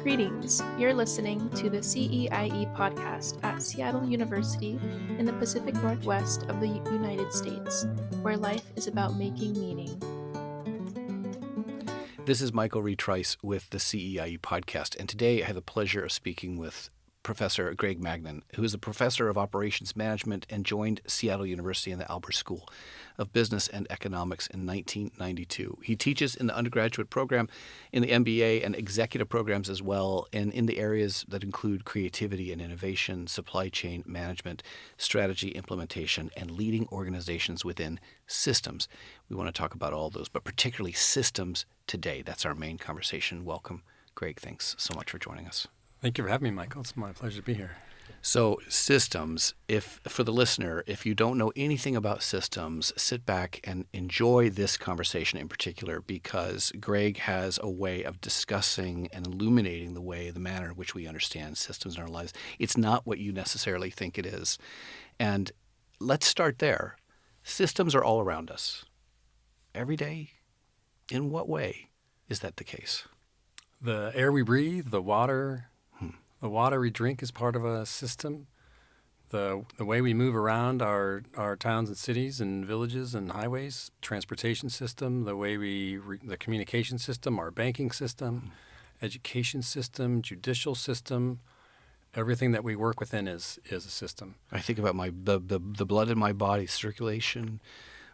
Greetings. You're listening to the CEIE podcast at Seattle University in the Pacific Northwest of the United States, where life is about making meaning. This is Michael Trice with the CEIE podcast, and today I have the pleasure of speaking with Professor Greg Magnan, who is a professor of operations management and joined Seattle University in the Albert School of Business and Economics in 1992. He teaches in the undergraduate program, in the MBA, and executive programs as well, and in the areas that include creativity and innovation, supply chain management, strategy implementation, and leading organizations within systems. We want to talk about all those, but particularly systems today. That's our main conversation. Welcome, Greg. Thanks so much for joining us. Thank you for having me, Michael. It's my pleasure to be here. So systems, for the listener, if you don't know anything about systems, sit back and enjoy this conversation in particular, because Greg has a way of discussing and illuminating the manner in which we understand systems in our lives. It's not what you necessarily think it is. And let's start there. Systems are all around us. Every day. In what way is that the case? The air we breathe, the water we drink is part of a system. The way we move around our towns and cities and villages and highways, transportation system, the way the communication system, our banking system, education system, judicial system, everything that we work within is a system. I think about the blood in my body, circulation,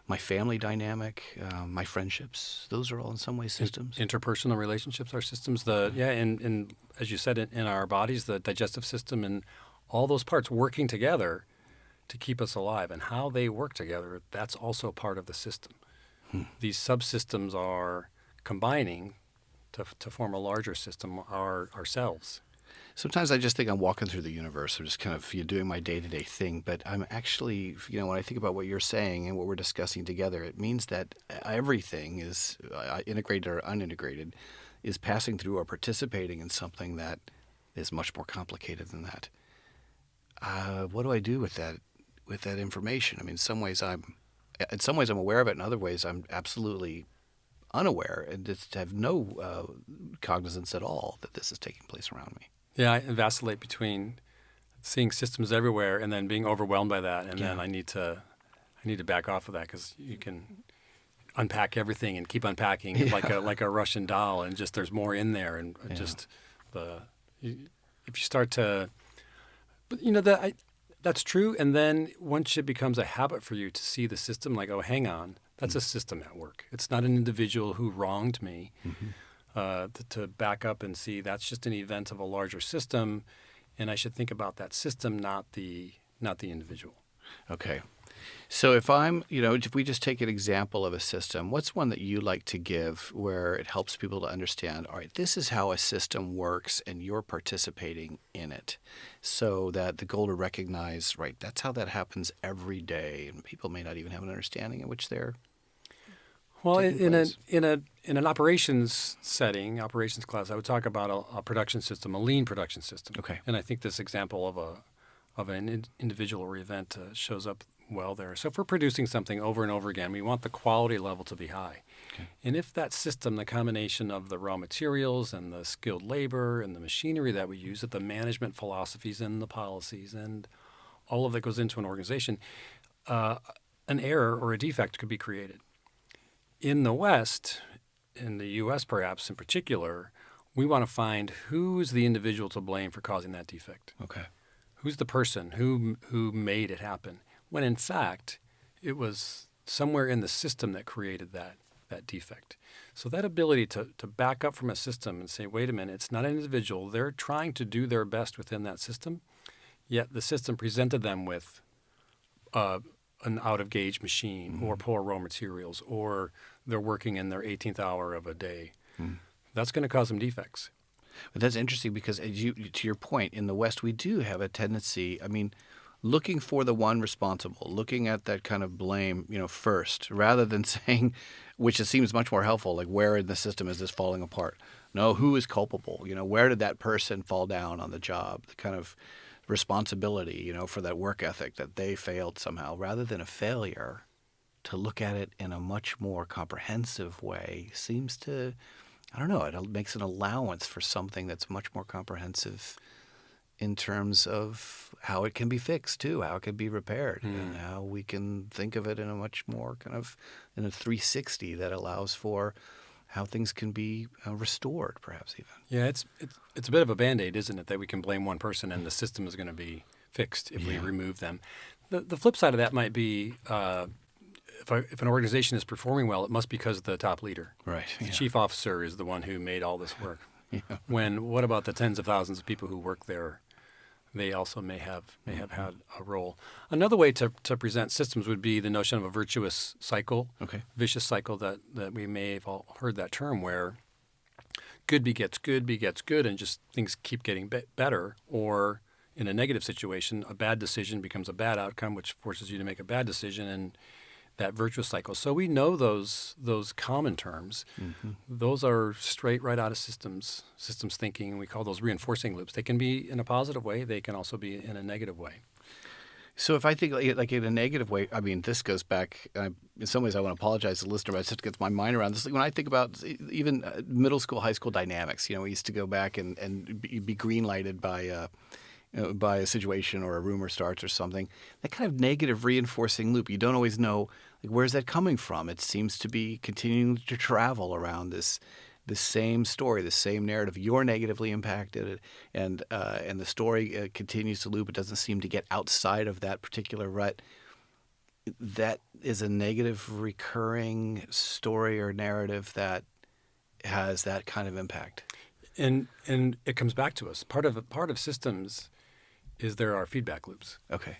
my family dynamic, my friendships. Those are all in some ways systems. Interpersonal relationships are systems. And as you said, in our bodies, the digestive system and all those parts working together to keep us alive, and how they work together, that's also part of the system. These subsystems are combining to form a larger system, ourselves. Sometimes I just think I'm walking through the universe. I'm just kind of doing my day-to-day thing. But I'm actually, when I think about what you're saying and what we're discussing together, it means that everything is integrated or unintegrated, is passing through or participating in something that is much more complicated than that. What do I do with that information? I mean, in some ways I'm aware of it. In other ways, I'm absolutely unaware and just have no cognizance at all that this is taking place around me. Yeah, I vacillate between seeing systems everywhere and then being overwhelmed by that, and then I need to back off of that, because you can unpack everything and keep unpacking like a Russian doll, and just there's more in there, and if you start to, but that's true, and then once it becomes a habit for you to see the system, like, oh, hang on, that's a system at work. It's not an individual who wronged me. To back up and see that's just an event of a larger system, and I should think about that system, not the individual. Okay. So if we just take an example of a system, what's one that you like to give where it helps people to understand, all right, this is how a system works and you're participating in it, so that the goal to recognize, right, that's how that happens every day, and people may not even have an understanding in which they're in an operations setting, operations class, I would talk about a production system, a lean production system. Okay. And I think this example of an individual or event shows up well there. So if we're producing something over and over again, we want the quality level to be high. Okay. And if that system, the combination of the raw materials and the skilled labor and the machinery that we use, the management philosophies and the policies and all of that goes into an organization, an error or a defect could be created. In the West, in the U.S. perhaps in particular, we want to find who is the individual to blame for causing that defect. Okay. Who's the person who made it happen? When in fact, it was somewhere in the system that created that defect. So that ability to back up from a system and say, wait a minute, it's not an individual. They're trying to do their best within that system, yet the system presented them with an out-of-gauge machine or poor raw materials, or they're working in their 18th hour of a day. That's going to cause some defects. But that's interesting, because to your point, in the West, we do have a tendency, looking for the one responsible, looking at that kind of blame, first, rather than saying, which it seems much more helpful, like, where in the system is this falling apart? No, who is culpable? Where did that person fall down on the job? The kind of responsibility, for that work ethic that they failed somehow, rather than a failure, to look at it in a much more comprehensive way seems to I don't know, it makes an allowance for something that's much more comprehensive in terms of how it can be fixed too, how it can be repaired, and how we can think of it in a much more kind of in a 360 that allows for how things can be restored, perhaps even. Yeah, it's a bit of a Band-Aid, isn't it, that we can blame one person and the system is going to be fixed if we remove them. The flip side of that might be if an organization is performing well, it must be because of the top leader. Right. The chief officer is the one who made all this work. Yeah. What about the tens of thousands of people who work there? They also may have had a role. Another way to present systems would be the notion of a virtuous cycle, vicious cycle that we may have all heard that term, where good begets good, and just things keep getting better. Or in a negative situation, a bad decision becomes a bad outcome, which forces you to make a bad decision, and that virtuous cycle. So we know those common terms. Those are straight right out of systems thinking, and we call those reinforcing loops. They can be in a positive way. They can also be in a negative way. So if I think like in a negative way, I mean, this goes back, in some ways I want to apologize to the listener, but it just gets my mind around this. When I think about even middle school, high school dynamics, we used to go back and be green lighted by a situation or a rumor starts or something. That kind of negative reinforcing loop, you don't always know, like, where's that coming from? It seems to be continuing to travel around this same story, the same narrative. You're negatively impacted, and the story continues to loop. It doesn't seem to get outside of that particular rut. That is a negative recurring story or narrative that has that kind of impact. And it comes back to us. Part of systems is there are feedback loops. Okay.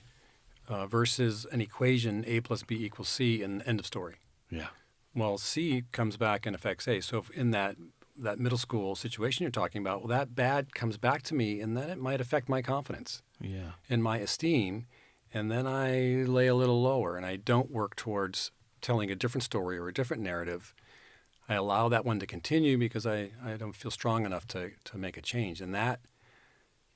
Versus an equation, A plus B equals C, and end of story. Yeah. Well, C comes back and affects A. So if in that middle school situation you're talking about, well, that bad comes back to me, and then it might affect my confidence and my esteem, and then I lay a little lower, and I don't work towards telling a different story or a different narrative. I allow that one to continue because I don't feel strong enough to make a change, and that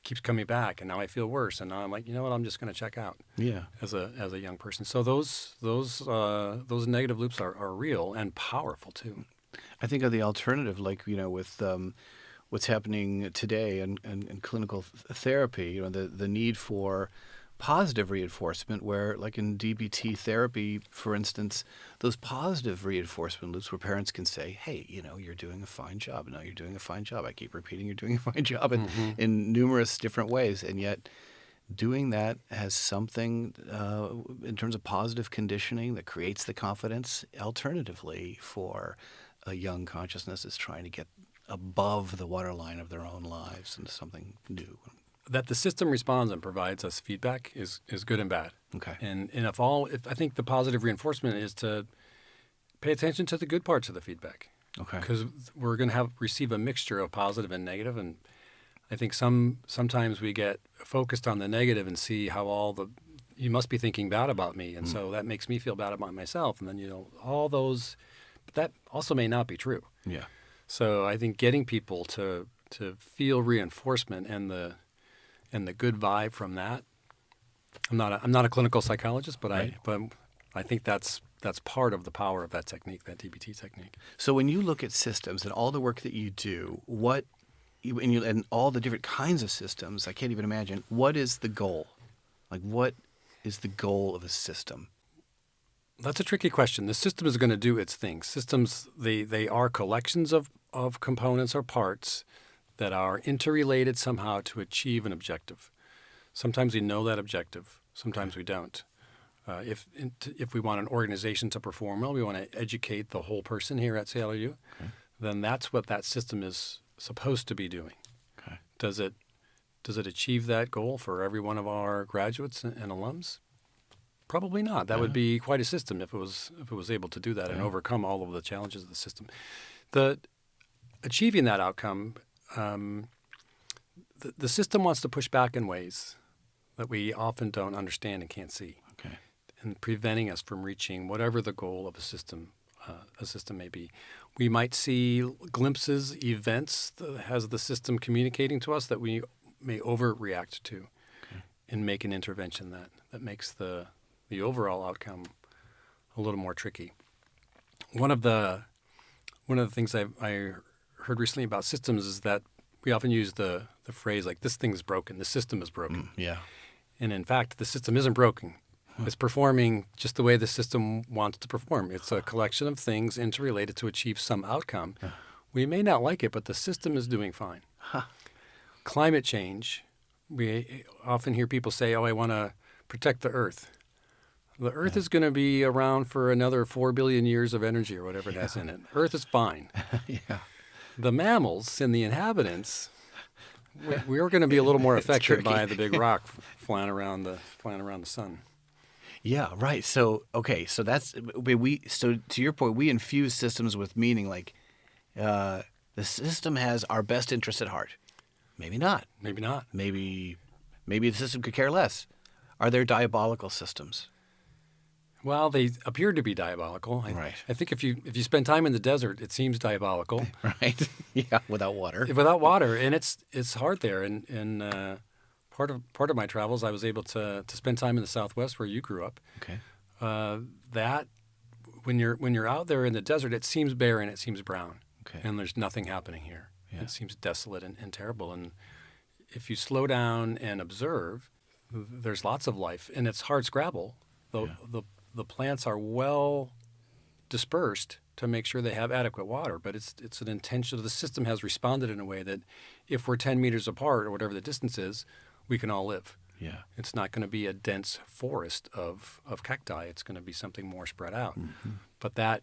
keeps coming back, and now I feel worse, and now I'm like, you know what, I'm just going to check out. Yeah. As a young person, so those negative loops are real and powerful too. I think of the alternative, like with what's happening today in clinical therapy, the need for positive reinforcement, where like in DBT therapy, for instance, those positive reinforcement loops where parents can say, hey, you're doing a fine job. No, you're doing a fine job. I keep repeating you're doing a fine job in numerous different ways. And yet doing that has something in terms of positive conditioning that creates the confidence. Alternatively, for a young consciousness that's trying to get above the waterline of their own lives into something new. That the system responds and provides us feedback is good and bad. Okay. And if I think the positive reinforcement is to pay attention to the good parts of the feedback. Okay. Because we're going to receive a mixture of positive and negative, and I think sometimes we get focused on the negative and see how you must be thinking bad about me, and so that makes me feel bad about myself, and then all those, but that also may not be true. Yeah. So I think getting people to feel reinforcement and the good vibe from that. I'm not a clinical psychologist, but right. I think that's part of the power of that technique, that DBT technique. So when you look at systems and all the work that you do, and all the different kinds of systems, I can't even imagine, what is the goal? Like, what is the goal of a system? That's a tricky question. The system is going to do its thing. Systems, they are collections of components or parts that are interrelated somehow to achieve an objective. Sometimes we know that objective. Sometimes we don't. If we want an organization to perform well, we want to educate the whole person here at CEIE, then that's what that system is supposed to be doing. Okay. Does it achieve that goal for every one of our graduates and alums? Probably not. That would be quite a system if it was able to do that and overcome all of the challenges of the system. Achieving that outcome, the system wants to push back in ways that we often don't understand and can't see, and preventing us from reaching whatever the goal of a system may be. We might see glimpses, events that has the system communicating to us that we may overreact to, and make an intervention that makes the overall outcome a little more tricky. One of the things I heard recently about systems is that we often use the phrase like, this thing's broken, the system is broken. Yeah. And in fact, the system isn't broken. It's performing just the way the system wants to perform. It's a collection of things interrelated to achieve some outcome. We may not like it, but the system is doing fine. Climate change, we often hear people say, oh, I want to protect the Earth. The Earth is going to be around for another 4 billion years of energy or whatever it has in it. Earth is fine. The mammals and the inhabitants, we are going to be a little more affected by the big rock flying around the sun. Yeah, right. So, okay, so that's so to your point, we infuse systems with meaning like the system has our best interest at heart. Maybe not. Maybe not. Maybe the system could care less. Are there diabolical systems? Well, they appear to be diabolical. Right. I think if you spend time in the desert, it seems diabolical. Right. Yeah, without water. Without water, and it's hard there. And part of my travels, I was able to spend time in the Southwest where you grew up. Okay. That when you're out there in the desert, it seems barren, it seems brown, and there's nothing happening here. Yeah. It seems desolate and terrible. And if you slow down and observe, there's lots of life, and it's hard scrabble. The plants are well dispersed to make sure they have adequate water, but it's an intention. The system has responded in a way that if we're 10 meters apart or whatever the distance is, we can all live. Yeah. It's not going to be a dense forest of cacti. It's going to be something more spread out. Mm-hmm. But that,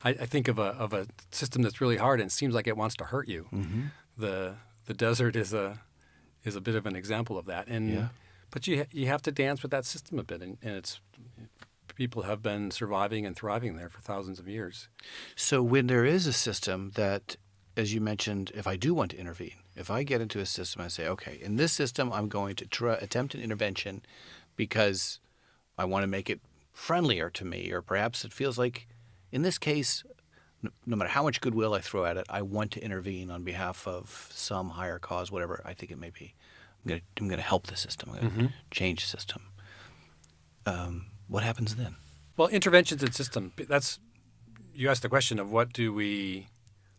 I think of a system that's really hard and seems like it wants to hurt you. Mm-hmm. The desert is a bit of an example of that. And but you have to dance with that system a bit, and it's people have been surviving and thriving there for thousands of years. So when there is a system that, as you mentioned, if I do want to intervene, if I get into a system, I say, okay, in this system, I'm going to attempt an intervention because I want to make it friendlier to me, or perhaps it feels like, in this case, no matter how much goodwill I throw at it, I want to intervene on behalf of some higher cause, whatever I think it may be. I'm going to help the system. I'm going to change the system. What happens then? Well, interventions in system, you asked the question of what do we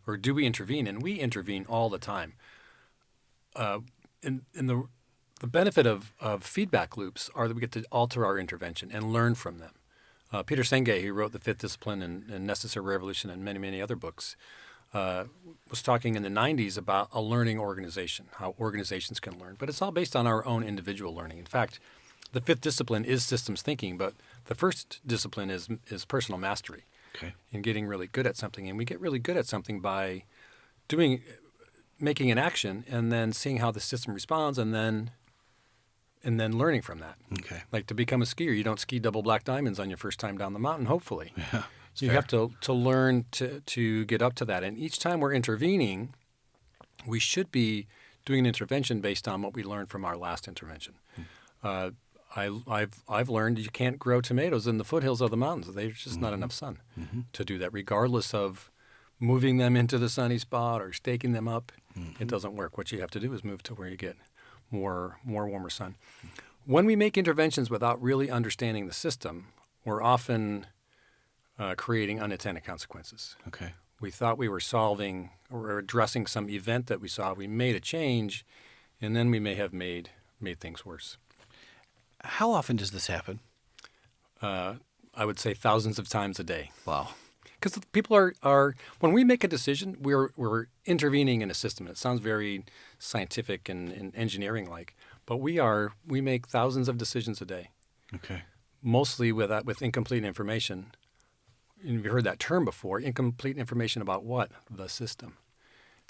intervene? And we intervene all the time. In the benefit of feedback loops are that we get to alter our intervention and learn from them. Peter Senge, who wrote The Fifth Discipline and Necessary Revolution and many, many other books, was talking in the 90s about a learning organization, how organizations can learn. But it's all based on our own individual learning. In fact, the fifth discipline is systems thinking, but the first discipline is personal mastery. Okay. And getting really good at something. And we get really good at something by making an action and then seeing how the system responds and then learning from that. Okay. Like to become a skier, you don't ski double black diamonds on your first time down the mountain, hopefully. Yeah, you have to learn to get up to that. And each time we're intervening, we should be doing an intervention based on what we learned from our last intervention. I've learned you can't grow tomatoes in the foothills of the mountains. There's just not enough sun to do that, regardless of moving them into the sunny spot or staking them up. It doesn't work. What you have to do is move to where you get more warmer sun. When we make interventions without really understanding the system, we're often creating unintended consequences. Okay. We thought we were solving or addressing some event that we saw. We made a change, and then we may have made things worse. How often does this happen? I would say thousands of times a day. Wow. Because people are when we make a decision, we're intervening in a system. It sounds very scientific and engineering-like, but we make thousands of decisions a day. Okay. Mostly with incomplete information. And you've heard that term before, incomplete information about what? The system.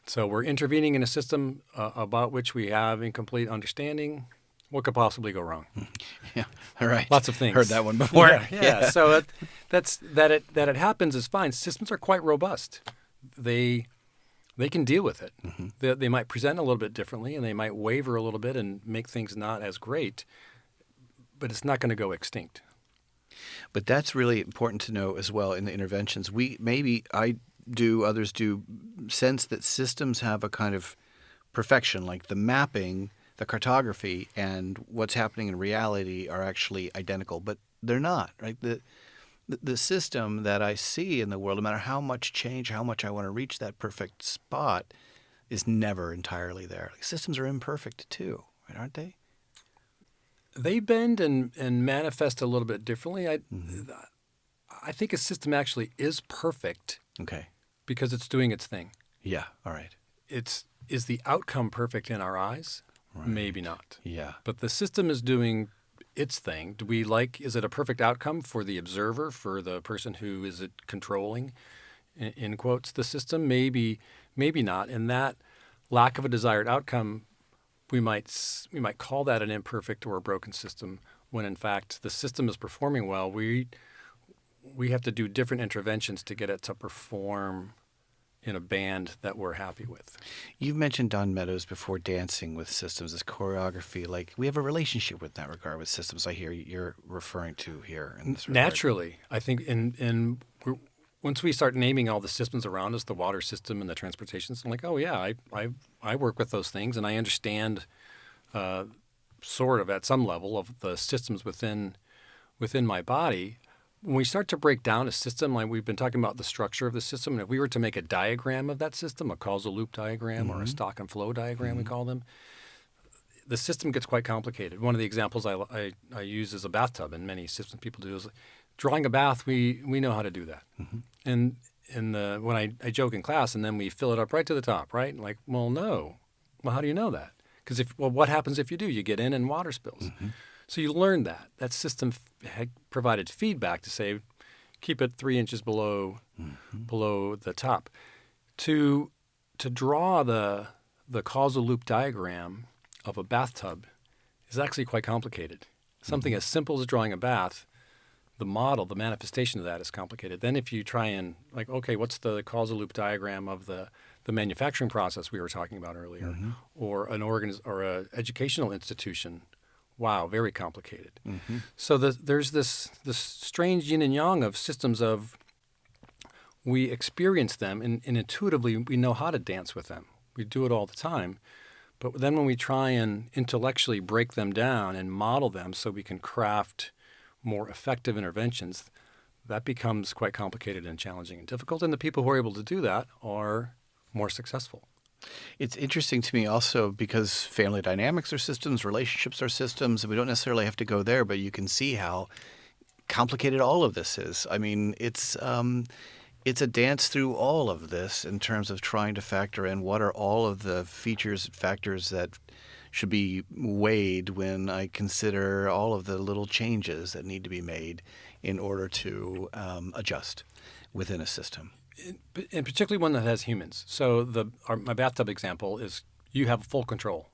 So we're intervening in a system about which we have incomplete understanding. What could possibly go wrong? Yeah, all right. Lots of things. Heard that one before. Yeah. So that it happens is fine. Systems are quite robust. They can deal with it. They might present a little bit differently, and they might waver a little bit and make things not as great, but it's not going to go extinct. But that's really important to know as well in the interventions. I do, others do, sense that systems have a kind of perfection, like the mapping, the cartography, and what's happening in reality are actually identical, but they're not, right? the system that I see in the world, no matter how much change, how much I want to reach that perfect spot, is never entirely there. Like, systems are imperfect too, right, aren't they? They bend and manifest a little bit differently. I think a system actually is perfect Okay. because it's doing its thing. Yeah. All right. Is the outcome perfect in our eyes? Right. Maybe not. Yeah. But the system is doing its thing. Is it a perfect outcome for the observer, for the person who is it controlling, in quotes, the system? Maybe not. And that lack of a desired outcome, we might call that an imperfect or a broken system, when in fact the system is performing well. We have to do different interventions to get it to perform in a band that we're happy with. You've mentioned Don Meadows before, dancing with systems as choreography. Like, we have a relationship with that regard with systems. I hear you're referring to here in this regard. Naturally, I think once we start naming all the systems around us, the water system and the transportation system, like, oh yeah, I work with those things and I understand sort of at some level of the systems within my body. When we start to break down a system, like we've been talking about the structure of the system, and if we were to make a diagram of that system, a causal loop diagram or a stock and flow diagram, we call them, the system gets quite complicated. One of the examples I use is a bathtub, and many system people do, is drawing a bath. We know how to do that. And when I joke in class, and then we fill it up right to the top, right? And like, well, no. Well, how do you know that? Because what happens if you do? You get in and water spills. So you learn that. That system had provided feedback to say, keep it 3 inches below the top. To draw the causal loop diagram of a bathtub is actually quite complicated. Something as simple as drawing a bath, the model, the manifestation of that is complicated. Then if you try and, like, okay, what's the causal loop diagram of the manufacturing process we were talking about earlier, or or a educational institution? Wow, very complicated. So there's this strange yin and yang of systems of, we experience them and intuitively we know how to dance with them. We do it all the time. But then when we try and intellectually break them down and model them so we can craft more effective interventions, that becomes quite complicated and challenging and difficult. And the people who are able to do that are more successful. It's interesting to me also because family dynamics are systems, relationships are systems, and we don't necessarily have to go there, but you can see how complicated all of this is. I mean, it's a dance through all of this in terms of trying to factor in what are all of the factors that should be weighed when I consider all of the little changes that need to be made in order to adjust within a system. And particularly one that has humans. So my bathtub example is you have full control.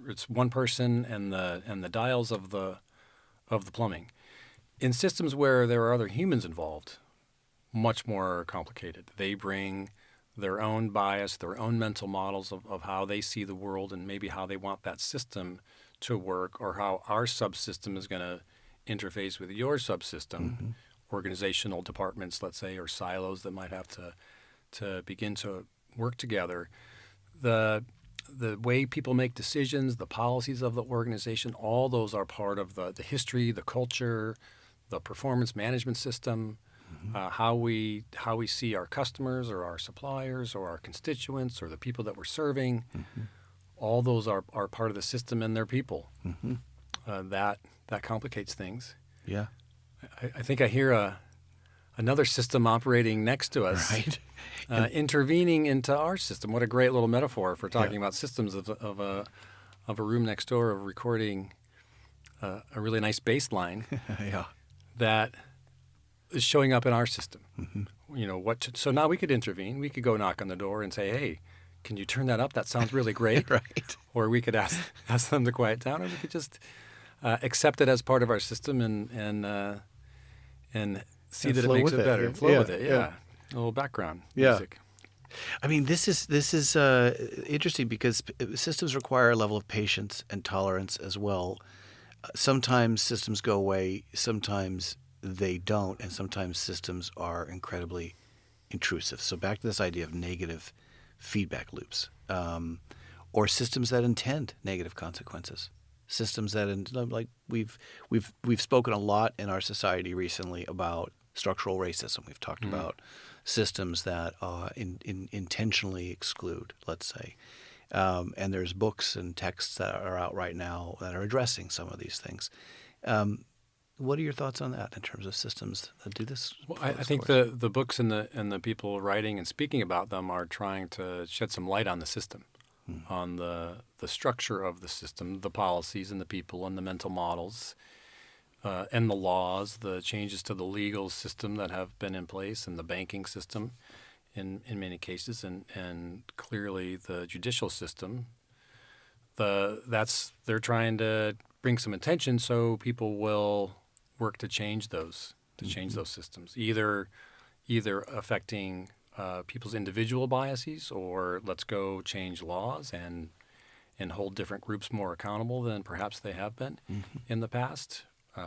It's one person and the dials of the plumbing. In systems where there are other humans involved, much more complicated. They bring their own bias, their own mental models of how they see the world and maybe how they want that system to work, or how our subsystem is going to interface with your subsystem. Organizational departments, let's say, or silos that might have to begin to work together. The way people make decisions, the policies of the organization, all those are part of the history, the culture, the performance management system, how we see our customers or our suppliers or our constituents or the people that we're serving. All those are part of the system, and they're people. That complicates things. Yeah. I think I hear another system operating next to us, Right. Intervening into our system. What a great little metaphor for talking about systems of a room next door, of recording a really nice bass line that is showing up in our system. So now we could intervene. We could go knock on the door and say, hey, can you turn that up? That sounds really great. Right. Or we could ask them to quiet down, or we could just accept it as part of our system and see that it makes it better. Flow with it, yeah. A little background music. I mean, this is interesting because systems require a level of patience and tolerance as well. Sometimes systems go away, sometimes they don't, and sometimes systems are incredibly intrusive. So back to this idea of negative feedback loops, or systems that intend negative consequences. Systems that, like we've spoken a lot in our society recently about structural racism. We've talked about systems that intentionally exclude, let's say. And there's books and texts that are out right now that are addressing some of these things. What are your thoughts on that in terms of systems that do this? Well, I think the books and the people writing and speaking about them are trying to shed some light on the system, on the structure of the system, the policies and the people and the mental models, and the laws, the changes to the legal system that have been in place, and the banking system in many cases, and clearly the judicial system. They're trying to bring some attention so people will work to change those systems, either affecting people's individual biases, or let's go change laws and hold different groups more accountable than perhaps they have been in the past,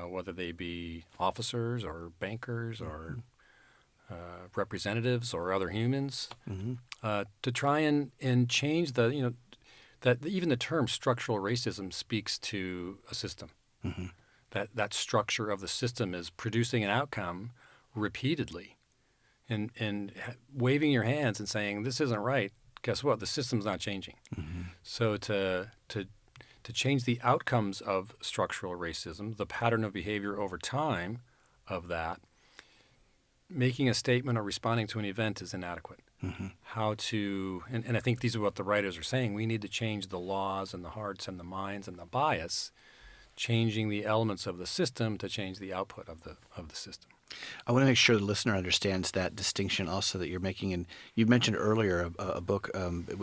whether they be officers or bankers or representatives or other humans, to try and change that even the term structural racism speaks to a system. That structure of the system is producing an outcome repeatedly, and waving your hands and saying this isn't right. Guess what? The system's not changing. So to change the outcomes of structural racism, the pattern of behavior over time of that, making a statement or responding to an event is inadequate. How to, and I think these are what the writers are saying, we need to change the laws and the hearts and the minds and the bias, changing the elements of the system to change the output of the system. I want to make sure the listener understands that distinction also that you're making. And you mentioned earlier a book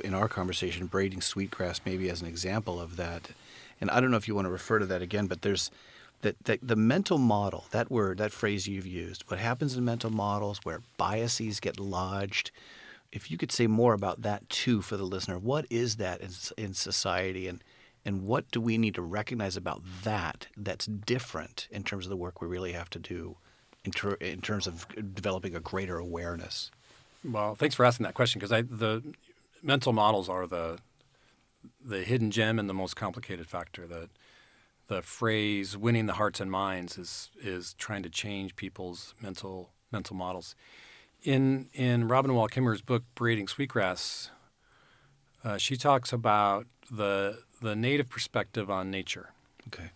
in our conversation, Braiding Sweetgrass, maybe as an example of that. And I don't know if you want to refer to that again, but there's the mental model, that word, that phrase you've used, what happens in mental models where biases get lodged. If you could say more about that too for the listener, what is that in society, and what do we need to recognize about that's different in terms of the work we really have to do in terms of developing a greater awareness? Well, thanks for asking that question, because the mental models are the hidden gem and the most complicated factor. The phrase "winning the hearts and minds" is trying to change people's mental models. In Robin Wall Kimmerer's book "Braiding Sweetgrass," she talks about the native perspective on nature. Okay.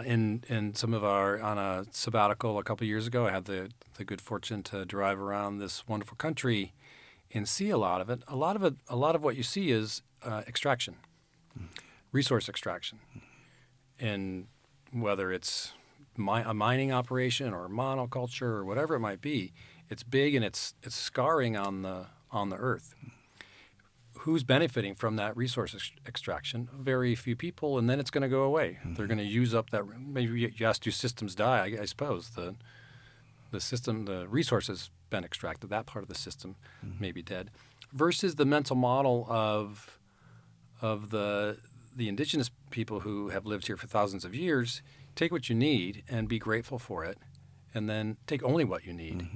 In some of on a sabbatical a couple of years ago, I had the good fortune to drive around this wonderful country and see a lot of it. A lot of what you see is extraction, resource extraction, and whether it's a mining operation or monoculture or whatever it might be, it's big and it's scarring on the earth. Who's benefiting from that resource extraction? Very few people, and then it's going to go away. They're going to use up that. Maybe you asked, do systems die? I suppose the system, the resource has been extracted. That part of the system may be dead. Versus the mental model of the indigenous people who have lived here for thousands of years. Take what you need and be grateful for it, and then take only what you need.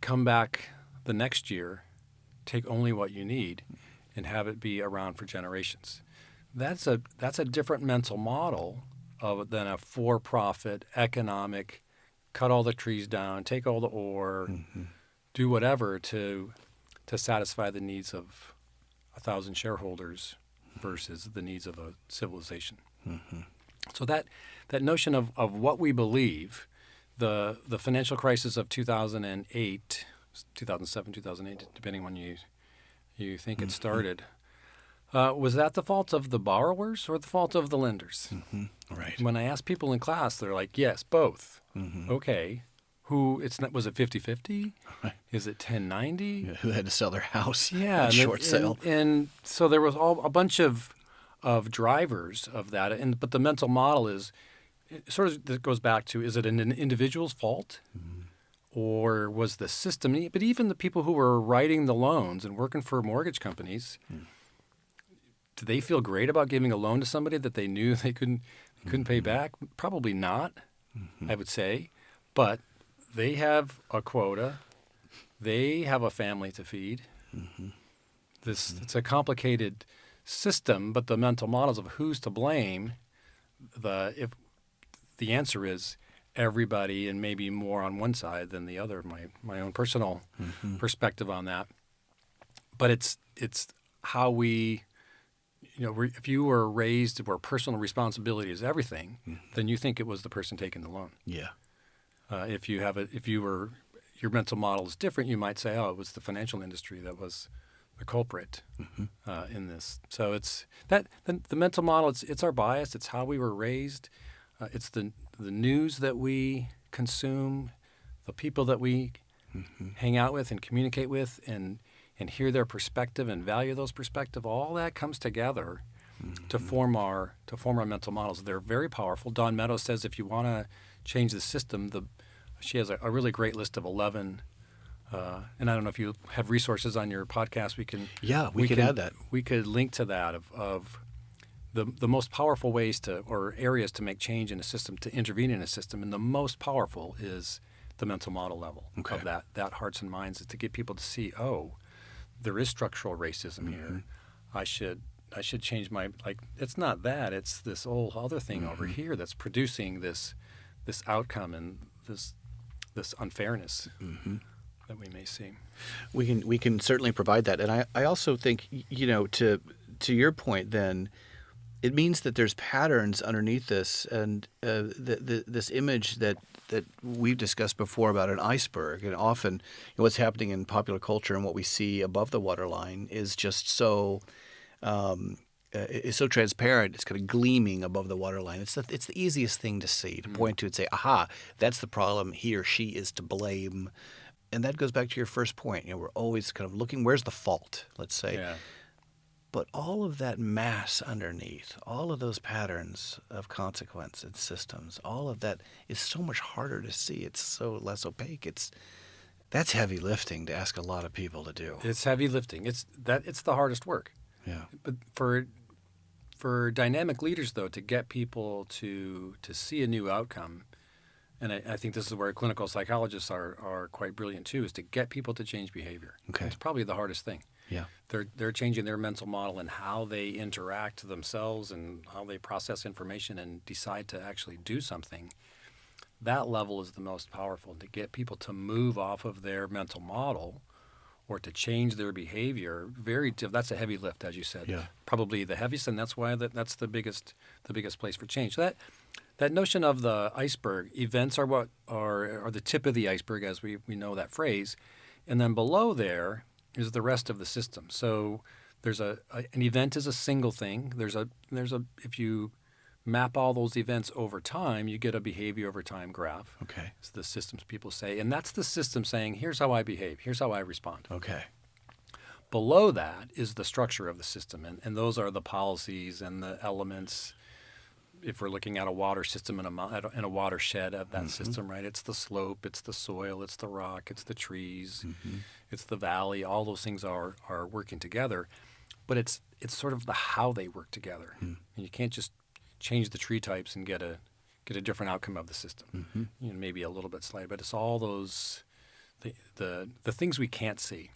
Come back the next year, take only what you need, and have it be around for generations. That's a different mental model than a for-profit economic, cut all the trees down, take all the ore, do whatever to satisfy the needs of 1,000 shareholders versus the needs of a civilization. So that notion of what we believe, the financial crisis of 2008, 2007, 2008, depending when you think it started, was that the fault of the borrowers or the fault of the lenders? Right. When I ask people in class, they're like, yes, both. Okay. Was it 50-50? Right. Is it 10-90? Who had to sell their house? Yeah, short sale. And so there was a bunch of drivers of that, but the mental model is that goes back to, is it an individual's fault, or was the system? But even the people who were writing the loans and working for mortgage companies, do they feel great about giving a loan to somebody that they knew they couldn't pay back? Probably not, I would say, but they have a quota. They have a family to feed. It's a complicated system, but the mental models of who's to blame, if the answer is everybody and maybe more on one side than the other, my own personal perspective on that. But it's how we, if you were raised where personal responsibility is everything, then you think it was the person taking the loan. Yeah. If your mental model is different, you might say, oh, it was the financial industry that was the culprit in this. So it's the mental model. It's our bias. It's how we were raised. It's the news that we consume, the people that we hang out with and communicate with, and hear their perspective and value those perspective. All that comes together to form our mental models. They're very powerful. Dawn Meadows says if you want to change the system, she has a really great list of 11. And I don't know if you have resources on your podcast. We can add that. We could link to that of the most powerful ways or areas to make change in a system, to intervene in a system, and the most powerful is the mental model level of that hearts and minds, is to get people to see, oh, there is structural racism here. I should change it's not that, it's this whole other thing over here that's producing this outcome and this unfairness that we may see. We can certainly provide that, and I also think to your point then, it means that there's patterns underneath this, and this image that we've discussed before about an iceberg, and often what's happening in popular culture and what we see above the waterline is just so transparent. It's kind of gleaming above the waterline. It's the easiest thing to see, to point to and say, aha, that's the problem. He or she is to blame. And that goes back to your first point. We're always kind of looking, where's the fault, let's say. Yeah. But all of that mass underneath, all of those patterns of consequence and systems, all of that is so much harder to see. It's so less opaque. That's heavy lifting to ask a lot of people to do. It's heavy lifting. It's the hardest work. Yeah. But for dynamic leaders, though, to get people to see a new outcome, and I think this is where clinical psychologists are quite brilliant too, is to get people to change behavior. Okay. It's probably the hardest thing. Yeah. They're changing their mental model and how they interact themselves and how they process information and decide to actually do something. That level is the most powerful, to get people to move off of their mental model or to change their behavior. That's a heavy lift, as you said. Yeah. Probably the heaviest, and that's why that's the biggest place for change. So that notion of the iceberg, events are what are the tip of the iceberg, as we know that phrase, and then below there is the rest of the system. So there's an event is a single thing. If you map all those events over time, you get a behavior over time graph. Okay. It's the systems people say, and that's the system saying, here's how I behave, here's how I respond. Okay. Below that is the structure of the system, and those are the policies and the elements. If we're looking at a water system in a watershed of that system, right? It's the slope, it's the soil, it's the rock, it's the trees, it's the valley. All those things are working together, but it's sort of the how they work together. And you can't just change the tree types and get a different outcome of the system. Maybe a little bit slight, but it's all those the things we can't see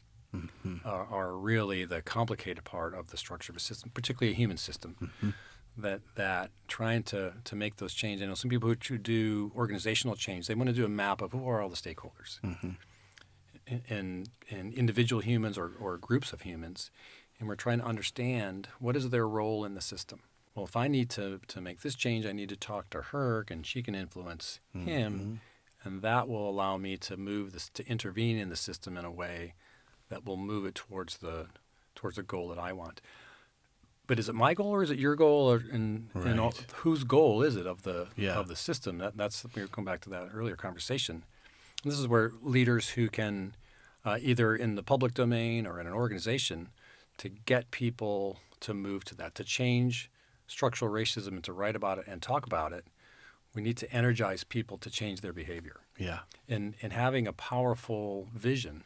are really the complicated part of the structure of a system, particularly a human system. That trying to make those changes. I know some people who do organizational change, they want to do a map of who are all the stakeholders and individual humans or groups of humans, and we're trying to understand what is their role in the system. Well, if I need to make this change, I need to talk to her, and she can influence him, and that will allow me to to intervene in the system in a way that will move it towards the goal that I want. But is it my goal or is it your goal, whose goal is it of the system? That's we're going back to that earlier conversation. And this is where leaders who can either in the public domain or in an organization to get people to move to that, to change structural racism and to write about it and talk about it, we need to energize people to change their behavior. Yeah. And having a powerful vision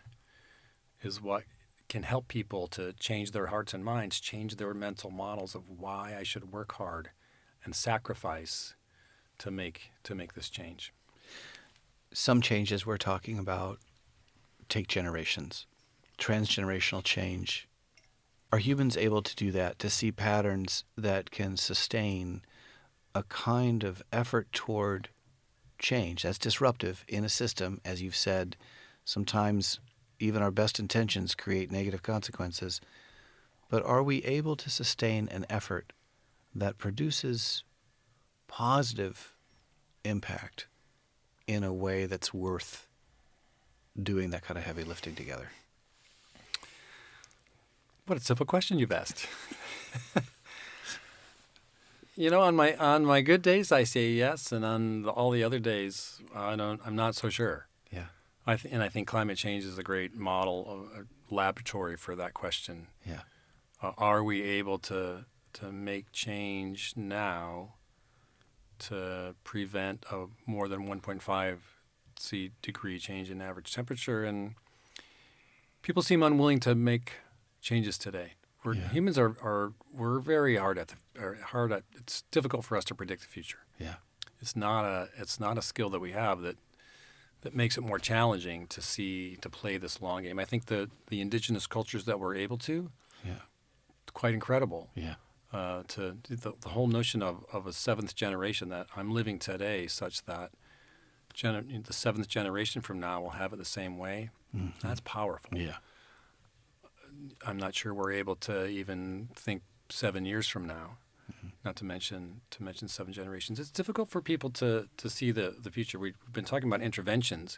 is what can help people to change their hearts and minds, change their mental models of why I should work hard and sacrifice to make this change. Some changes we're talking about take generations. Transgenerational change. Are humans able to do that, to see patterns that can sustain a kind of effort toward change. That's disruptive in a system. As you've said, sometimes even our best intentions create negative consequences. But are we able to sustain an effort that produces positive impact in a way that's worth doing that kind of heavy lifting together? What a simple question you've asked. On my good days, I say yes, and on all the other days, I'm not so sure. Yeah. I think climate change is a great model, a laboratory for that question. Yeah. Are we able to make change now to prevent a more than 1.5 degree change in average temperature? And people seem unwilling to make changes today. Humans we're very hard at it's difficult for us to predict the future. Yeah. It's not a skill that we have that makes it more challenging to play this long game. I think the indigenous cultures that we're able to, it's quite incredible. Yeah. To the whole notion of a seventh generation, that I'm living today such that the seventh generation from now will have it the same way. Mm-hmm. That's powerful. Yeah. I'm not sure we're able to even think 7 years from now, not to mention 7 generations. It's difficult for people to see the future. We've been talking about interventions.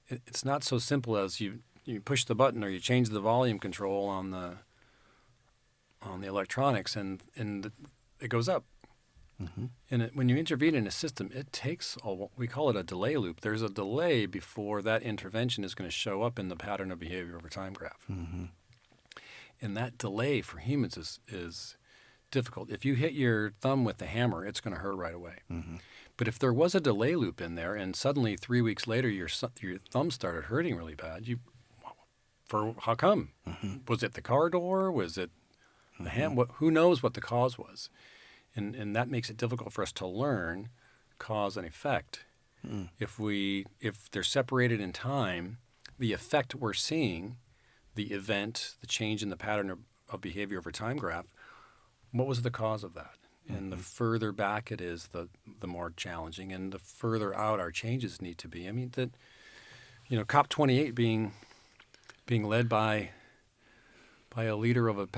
It's not so simple as you push the button or you change the volume control on the electronics and it goes up. Mm-hmm. And when you intervene in a system, it takes we call it a delay loop. There's a delay before that intervention is going to show up in the pattern of behavior over time graph. Mm-hmm. And that delay for humans is difficult. If you hit your thumb with the hammer, it's going to hurt right away. Mm-hmm. But if there was a delay loop in there and suddenly 3 weeks later your thumb started hurting really bad, how come? Mm-hmm. Was it the car door? Was it the hand? Who knows what the cause was? And that makes it difficult for us to learn cause and effect. Mm. If they're separated in time, the effect we're seeing, the event, the change in the pattern of behavior over time graph, what was the cause of that? Mm-hmm. And the further back it is, the more challenging, and the further out our changes need to be. I mean, COP28 being led by a leader of a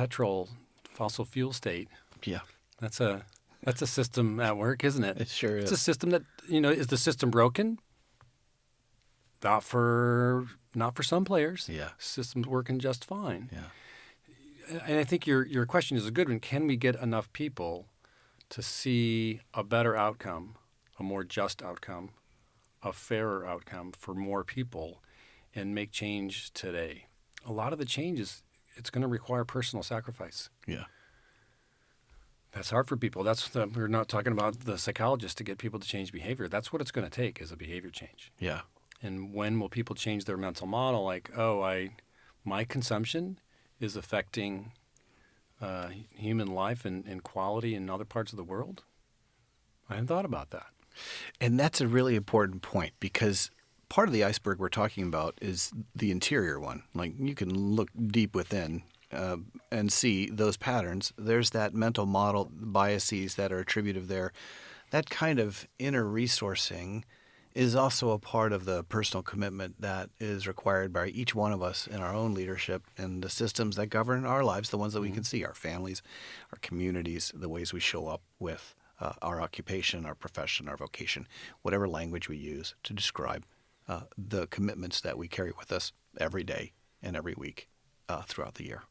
fossil fuel state. Yeah. That's a system at work, isn't it? It sure is. It's a system that, is the system broken? Not for some players. Yeah. System's working just fine. Yeah. And I think your question is a good one. Can we get enough people to see a better outcome, a more just outcome, a fairer outcome for more people, and make change today? A lot of the changes, it's going to require personal sacrifice. Yeah. That's hard for people. We're not talking about the psychologist to get people to change behavior. That's what it's going to take, is a behavior change. Yeah. And when will people change their mental model? Like, my consumption is affecting human life and quality in other parts of the world? I hadn't thought about that. And that's a really important point, because part of the iceberg we're talking about is the interior one. Like, you can look deep within and see those patterns. There's that mental model biases that are attributive there. That kind of inner resourcing is also a part of the personal commitment that is required by each one of us in our own leadership and the systems that govern our lives, the ones that we can see, our families, our communities, the ways we show up with our occupation, our profession, our vocation, whatever language we use to describe the commitments that we carry with us every day and every week throughout the year.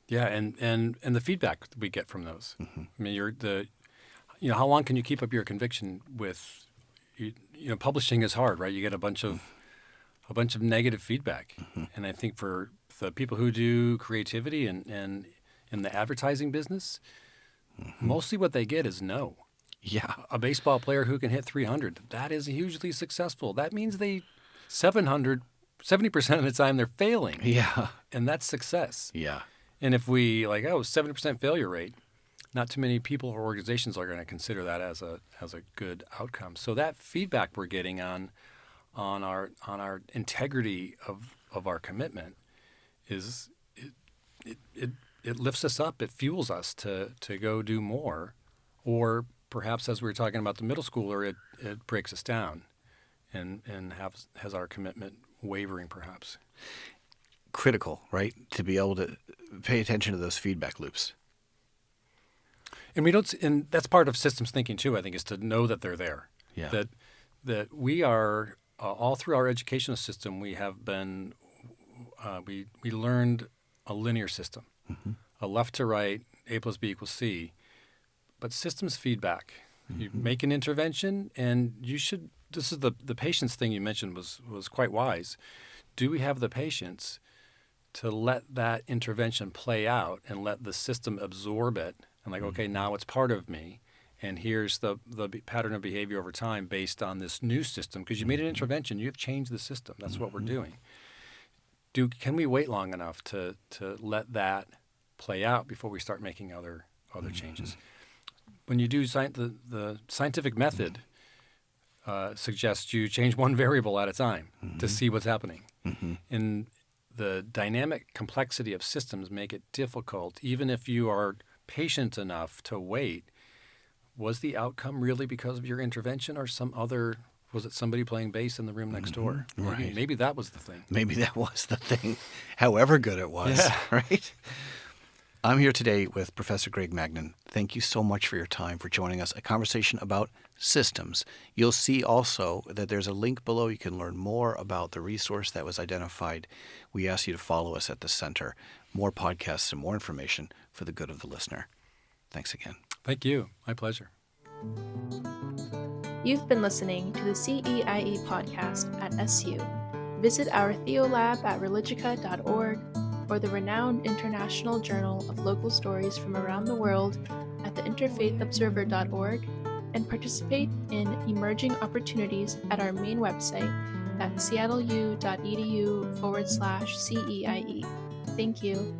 Yeah, and the feedback we get from those. Mm-hmm. I mean, how long can you keep up your conviction with? Publishing is hard, right? You get a bunch of negative feedback, and I think for the people who do creativity and in the advertising business, mostly what they get is no. Yeah, a baseball player who can hit 300, that is hugely successful. That means 70% of the time they're failing. Yeah, and that's success. Yeah. And if we 70% failure rate, not too many people or organizations are going to consider that as a good outcome. So that feedback we're getting on our integrity of our commitment is it lifts us up. It fuels us to go do more, or perhaps as we were talking about the middle schooler, it breaks us down and has our commitment wavering perhaps. Critical, right? To be able to pay attention to those feedback loops. And that's part of systems thinking too, I think, is to know that they're there. Yeah. That we are, all through our educational system, we have been, we learned a linear system, a left to right, A plus B equals C, but systems feedback. You make an intervention and this is the patience thing you mentioned was quite wise. Do we have the patience to let that intervention play out and let the system absorb it and okay, now it's part of me, and here's the pattern of behavior over time based on this new system, because you made an intervention, you have changed the system. That's what we're doing. Can we wait long enough to let that play out before we start making other changes? When you do the scientific method suggests you change one variable at a time to see what's happening. And the dynamic complexity of systems make it difficult, even if you are patient enough to wait. Was the outcome really because of your intervention or was it somebody playing bass in the room next door? Maybe that was the thing. Maybe that was the thing, however good it was, right? I'm here today with Professor Greg Magnan. Thank you so much for your time, for joining us, a conversation about systems. You'll see also that there's a link below. You can learn more about the resource that was identified. We ask you to follow us at the center. More podcasts and more information for the good of the listener. Thanks again. Thank you. My pleasure. You've been listening to the CEIE podcast at SU. Visit our Theolab at religica.org or the renowned International Journal of Local Stories from around the world at theinterfaithobserver.org and participate in emerging opportunities at our main website at seattleu.edu/CEIE. Thank you.